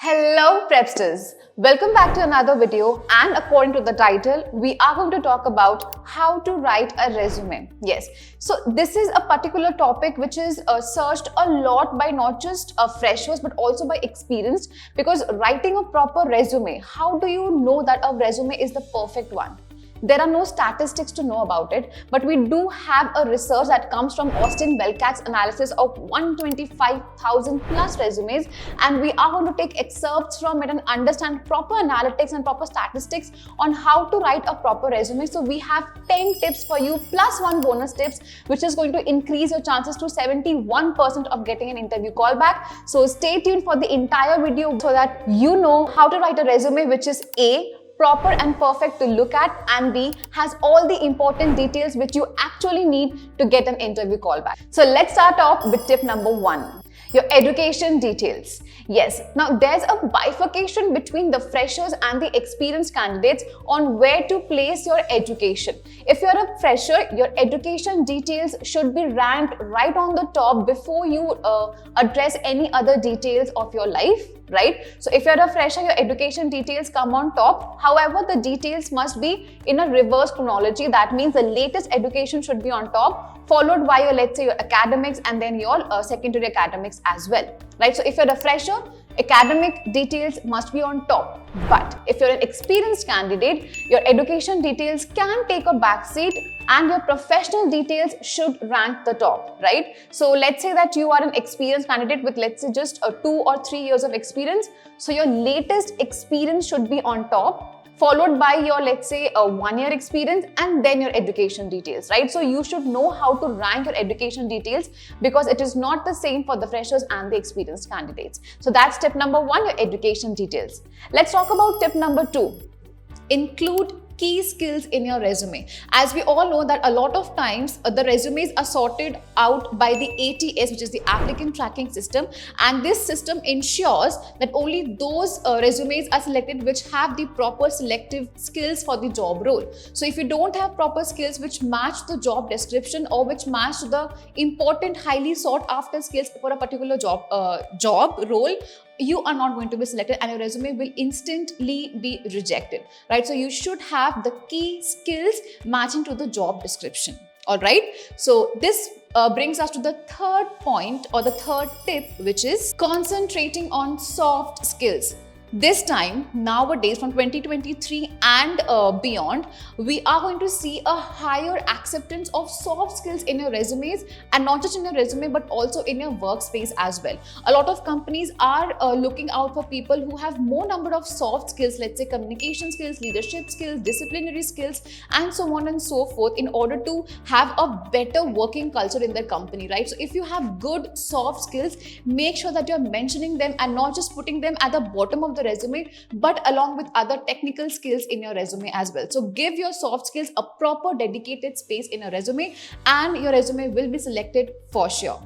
Hello Prepsters! Welcome back to another video, and according to the title, we are going to talk about how to write a resume. Yes, so this is a particular topic which is searched a lot by not just freshers but also by experienced, because writing a proper resume, how do you know that a resume is the perfect one? There are no statistics to know about it, but we do have a research that comes from Belcak's analysis of 125,000 plus resumes, and we are going to take excerpts from it and understand proper analytics and proper statistics on how to write a proper resume. So we have 10 tips for you plus one bonus tips, which is going to increase your chances to 71% of getting an interview call back. So stay tuned for the entire video so that you know how to write a resume which is A, proper and perfect to look at, and B, has all the important details which you actually need to get an interview call back. So let's start off with tip number 1. Your education details. Yes, now there's a bifurcation between the freshers and the experienced candidates on where to place your education. If you're a fresher, your education details should be ranked right on the top before you address any other details of your life, right? So if you're a fresher, your education details come on top. However, the details must be in a reverse chronology. That means the latest education should be on top, followed by your, let's say, your academics, and then your secondary academics as well, right? So if you're a fresher, academic details must be on top. But if you're an experienced candidate, your education details can take a back seat and your professional details should rank the top, right? So let's say that you are an experienced candidate with, let's say, just 2 or 3 years of experience. So your latest experience should be on top, followed by your, let's say, a 1-year experience, and then your education details, right? So you should know how to rank your education details, because it is not the same for the freshers and the experienced candidates. So that's tip number 1, your education details. Let's talk about tip number 2. Include key skills in your resume. As we all know that a lot of times the resumes are sorted out by the ATS, which is the applicant tracking system, and this system ensures that only those resumes are selected which have the proper selective skills for the job role. So if you don't have proper skills which match the job description or which match the important highly sought after skills for a particular job role, you are not going to be selected and your resume will instantly be rejected, right? So you should have the key skills matching to the job description. All right. So this brings us to the third point or the third tip, which is concentrating on soft skills. This time, nowadays, from 2023 and beyond, we are going to see a higher acceptance of soft skills in your resumes, and not just in your resume, but also in your workspace as well. A lot of companies are looking out for people who have more number of soft skills, let's say communication skills, leadership skills, disciplinary skills, and so on and so forth, in order to have a better working culture in their company, right? So if you have good soft skills, make sure that you're mentioning them and not just putting them at the bottom of the resume, but along with other technical skills in your resume as well. So give your soft skills a proper dedicated space in your resume, and your resume will be selected for sure.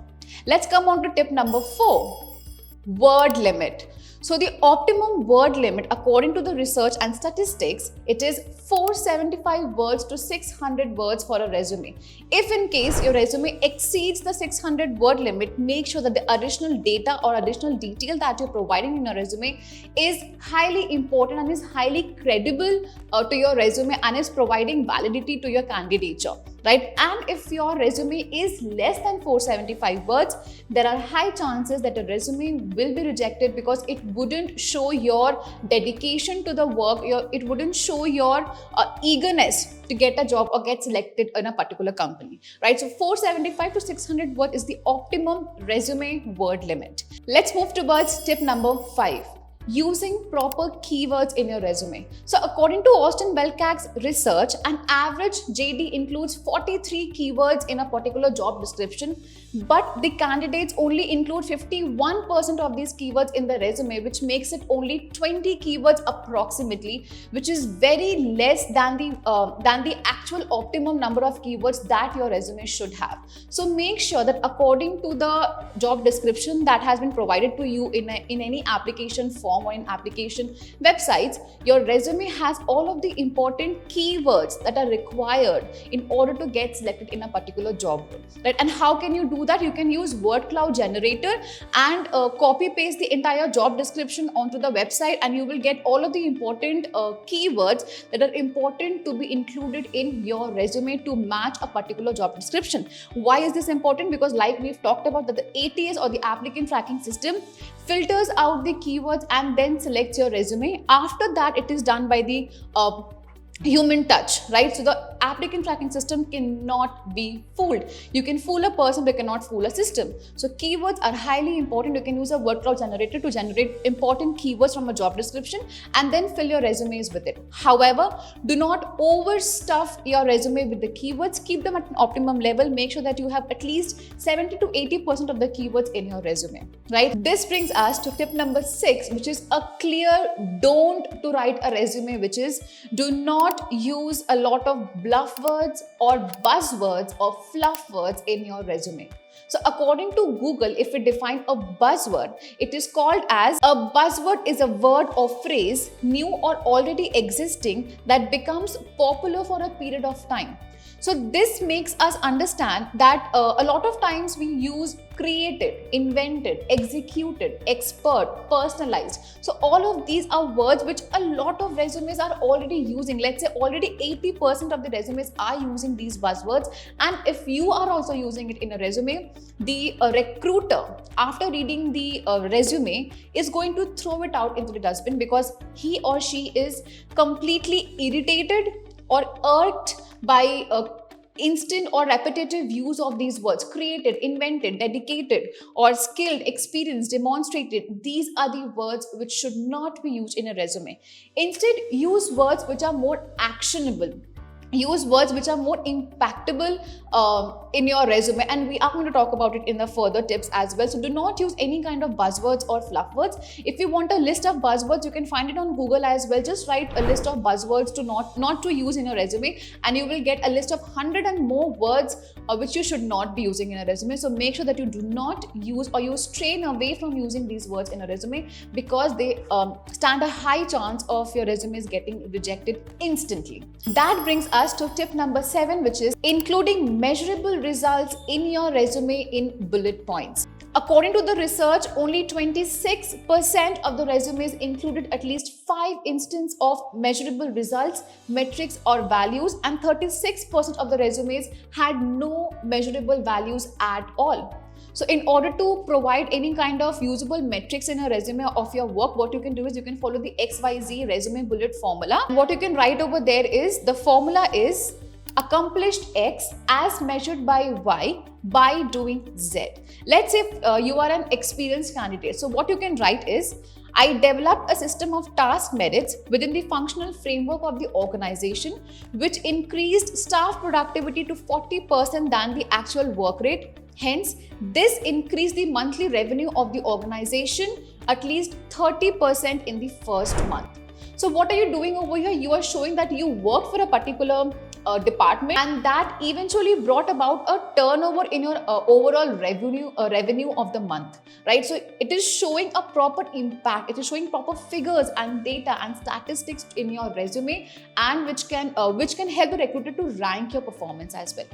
Let's come on to tip number 4, word limit. So the optimum word limit, according to the research and statistics, it is 475 words to 600 words for a resume. If in case your resume exceeds the 600 word limit, make sure that the additional data or additional detail that you're providing in your resume is highly important and is highly credible to your resume and is providing validity to your candidature, right? And if your resume is less than 475 words, there are high chances that your resume will be rejected, because it wouldn't show your dedication to the work, it wouldn't show your eagerness to get a job or get selected in a particular company, right? So 475 to 600 words is the optimum resume word limit. Let's move towards tip number 5. Using proper keywords in your resume. So according to Belcak's research, an average JD includes 43 keywords in a particular job description, but the candidates only include 51% of these keywords in the resume, which makes it only 20 keywords approximately, which is very less than the actual optimum number of keywords that your resume should have. So make sure that according to the job description that has been provided to you in any application form, form or in application websites, your resume has all of the important keywords that are required in order to get selected in a particular job role, right? And how can you do that? You can use word cloud generator and copy paste the entire job description onto the website, and you will get all of the important keywords that are important to be included in your resume to match a particular job description. Why is this important? Because like we've talked about, that the ATS or the applicant tracking system filters out the keywords and then selects your resume. After that, it is done by the human touch, right? So the applicant tracking system cannot be fooled. You can fool a person, but cannot fool a system. So keywords are highly important. You can use a word cloud generator to generate important keywords from a job description and then fill your resumes with it. However, do not overstuff your resume with the keywords. Keep them at an optimum level. Make sure that you have at least 70 to 80% of the keywords in your resume, right? This brings us to tip number 6, which is a clear don't to write a resume, which is do not use a lot of bluffwords or buzzwords or fluff words in your resume. So according to Google, if we define a buzzword, it is called as a buzzword is a word or phrase, new or already existing, that becomes popular for a period of time. So this makes us understand that a lot of times we use created, invented, executed, expert, personalized. So all of these are words which a lot of resumes are already using. Let's say already 80% of the resumes are using these buzzwords. And if you are also using it in a resume, the recruiter, after reading the resume, is going to throw it out into the dustbin because he or she is completely irritated or irked by instant or repetitive use of these words: created, invented, dedicated, or skilled, experienced, demonstrated. These are the words which should not be used in a resume. Instead, use words which are more actionable. Use words which are more impactable in your resume, and we are going to talk about it in the further tips as well. So do not use any kind of buzzwords or fluff words. If you want a list of buzzwords, you can find it on Google as well. Just write a list of buzzwords to not to use in your resume, and you will get a list of 100 and more words which you should not be using in a resume. So make sure that you do not use, or you strain away from using these words in a resume, because they stand a high chance of your resumes getting rejected instantly. That brings us to tip number 7, which is including measurable results in your resume in bullet points. According to the research, only 26% of the resumes included at least 5 instances of measurable results, metrics, or values, and 36% of the resumes had no measurable values at all. So in order to provide any kind of usable metrics in a resume of your work, what you can do is you can follow the XYZ resume bullet formula. What you can write over there is, the formula is accomplished X as measured by Y by doing Z. Let's say you are an experienced candidate. So what you can write is, I developed a system of task merits within the functional framework of the organization, which increased staff productivity to 40% than the actual work rate. Hence, this increased the monthly revenue of the organization at least 30% in the first month. So what are you doing over here? You are showing that you work for a particular department, and that eventually brought about a turnover in your overall revenue of the month, right? So it is showing a proper impact. It is showing proper figures and data and statistics in your resume, and which can help the recruiter to rank your performance as well.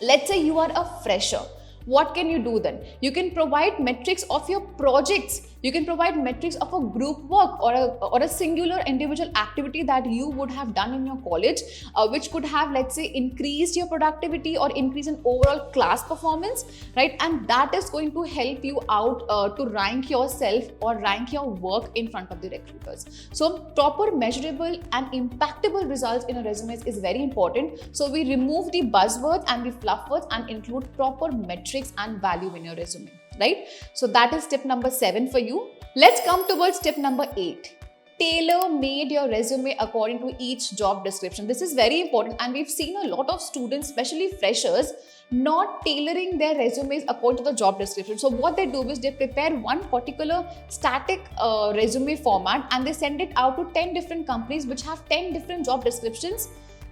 Let's say you are a fresher. What can you do then? You can provide metrics of your projects. You can provide metrics of a group work or a singular individual activity that you would have done in your college, which could have, let's say, increased your productivity or increase in overall class performance, right? And that is going to help you out to rank yourself or rank your work in front of the recruiters. So proper measurable and impactable results in a resume is very important. So we remove the buzzwords and the fluff words and include proper metrics and value in your resume, right? So that is tip number 7 for you. Let's come towards tip number 8. Tailor-made your resume according to each job description. This is very important, and we've seen a lot of students, especially freshers, not tailoring their resumes according to the job description. So what they do is they prepare one particular static resume format, and they send it out to 10 different companies which have 10 different job descriptions.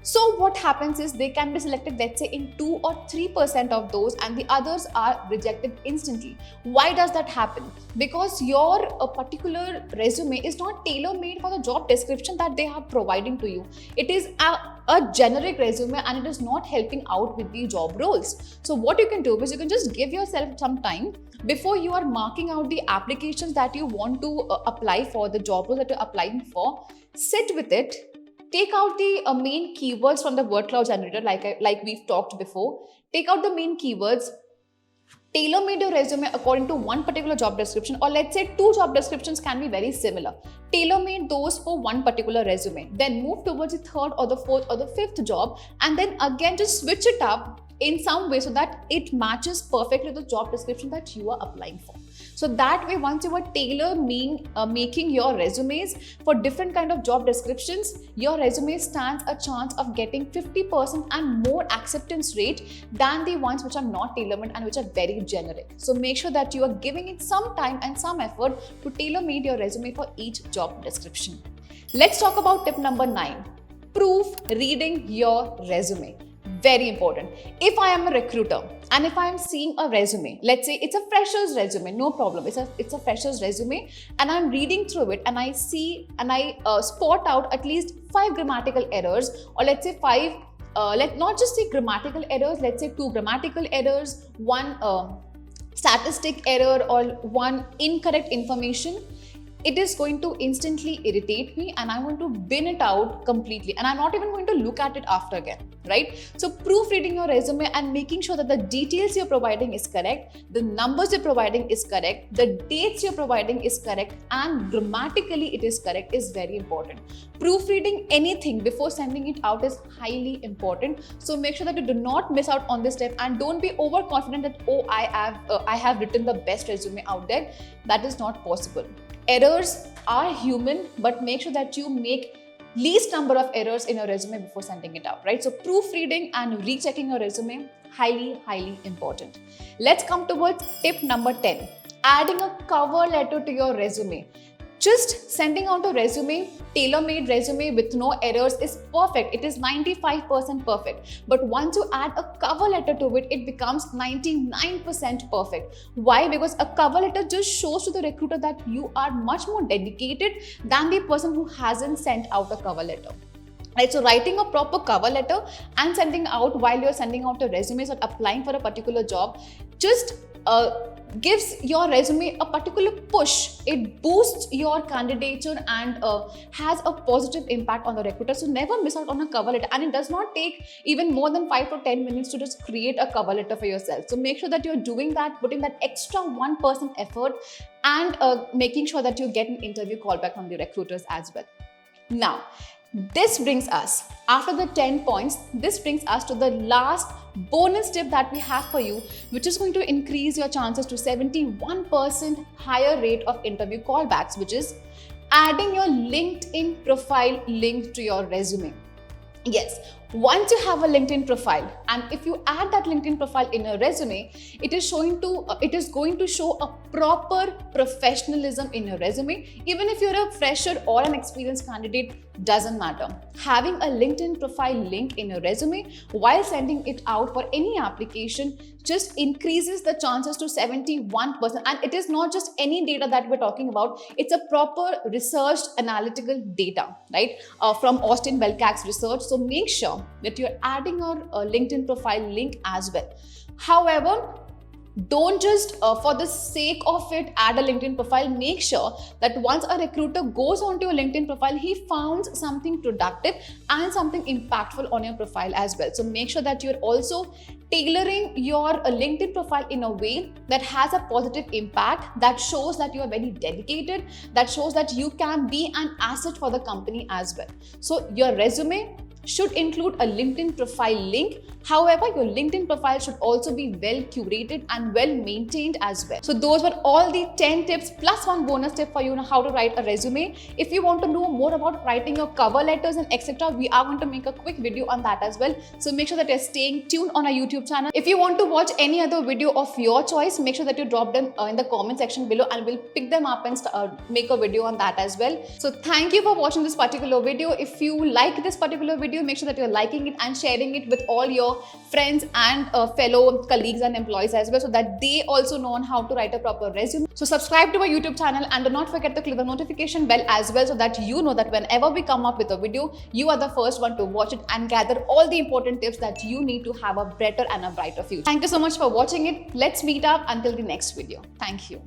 So what happens is they can be selected, let's say, in 2 or 3% of those, and the others are rejected instantly. Why does that happen? Because your particular resume is not tailor-made for the job description that they are providing to you. It is a generic resume and it is not helping out with the job roles. So what you can do is you can just give yourself some time before you are marking out the applications that you want to apply for, the job role that you're applying for. Sit with it. Take out the main keywords from the word cloud generator, like we've talked before. Take out the main keywords. Tailor-made your resume according to one particular job description, or let's say 2 job descriptions can be very similar. Tailor-made those for one particular resume. Then move towards the 3rd or the 4th or the 5th job, and then again just switch it up in some way so that it matches perfectly the job description that you are applying for. So that way, once you are making your resumes for different kind of job descriptions, your resume stands a chance of getting 50% and more acceptance rate than the ones which are not tailor-made and which are very generic. So make sure that you are giving it some time and some effort to tailor-made your resume for each job description. Let's talk about tip number 9, proofreading your resume. Very important. If I am a recruiter and if I am seeing a resume, let's say it's a fresher's resume, no problem. It's a fresher's resume, and I'm reading through it and I see and I spot out at least 5 grammatical errors, or let's say 5. Let's not just say grammatical errors. Let's say 2 grammatical errors, 1 statistic error, or 1 incorrect information. It is going to instantly irritate me and I'm going to bin it out completely, and I'm not even going to look at it after again, right? So proofreading your resume and making sure that the details you're providing is correct, the numbers you're providing is correct, the dates you're providing is correct, and grammatically it is correct is very important. Proofreading anything before sending it out is highly important. So make sure that you do not miss out on this step, and don't be overconfident that, oh, I have written the best resume out there. That is not possible. Errors are human, but make sure that you make least number of errors in your resume before sending it out, right? So proofreading and rechecking your resume, highly, highly important. Let's come towards tip number 10, adding a cover letter to your resume. Just sending out a resume, tailor-made resume with no errors is perfect. It is 95% perfect. But once you add a cover letter to it, it becomes 99% perfect. Why? Because a cover letter just shows to the recruiter that you are much more dedicated than the person who hasn't sent out a cover letter. Right, so writing a proper cover letter and sending out while you're sending out your resumes or applying for a particular job just gives your resume a particular push. It boosts your candidature and has a positive impact on the recruiter. So never miss out on a cover letter, and it does not take even more than 5 to 10 minutes to just create a cover letter for yourself. So make sure that you're doing that, putting that extra 1% effort, and making sure that you get an interview callback from the recruiters as well. Now, this brings us, after the 10 points, this brings us to the last bonus tip that we have for you, which is going to increase your chances to 71% higher rate of interview callbacks, which is adding your LinkedIn profile link to your resume. Yes, once you have a LinkedIn profile, and if you add that LinkedIn profile in a resume, it is going to show a proper professionalism in your resume. Even if you're a fresher or an experienced candidate, doesn't matter. Having a LinkedIn profile link in your resume while sending it out for any application just increases the chances to 71%. And it is not just any data that we're talking about. It's a proper researched analytical data, right? From Austin Belcak's research. So make sure that you're adding your LinkedIn profile link as well. However, don't just for the sake of it add a LinkedIn profile. Make sure that once a recruiter goes onto your LinkedIn profile, he found something productive and something impactful on your profile as well. So make sure that you're also tailoring your LinkedIn profile in a way that has a positive impact, that shows that you are very dedicated, that shows that you can be an asset for the company as well. So your resume should include a LinkedIn profile link However, your LinkedIn profile should also be well curated and well maintained as well. So those were all the 10 tips plus one bonus tip for you on how to write a resume. If you want to know more about writing your cover letters and etc., we are going to make a quick video on that as well. So make sure that you're staying tuned on our YouTube channel. If you want to watch any other video of your choice, make sure that you drop them in the comment section below and we'll pick them up and make a video on that as well. So thank you for watching this particular video. If you like this particular video, make sure that you're liking it and sharing it with all your friends and fellow colleagues and employees as well, so that they also know on how to write a proper resume. So subscribe to our YouTube channel and do not forget to click the notification bell as well, so that you know that whenever we come up with a video, you are the first one to watch it and gather all the important tips that you need to have a better and a brighter future. Thank you so much for watching it. Let's meet up until the next video. Thank you.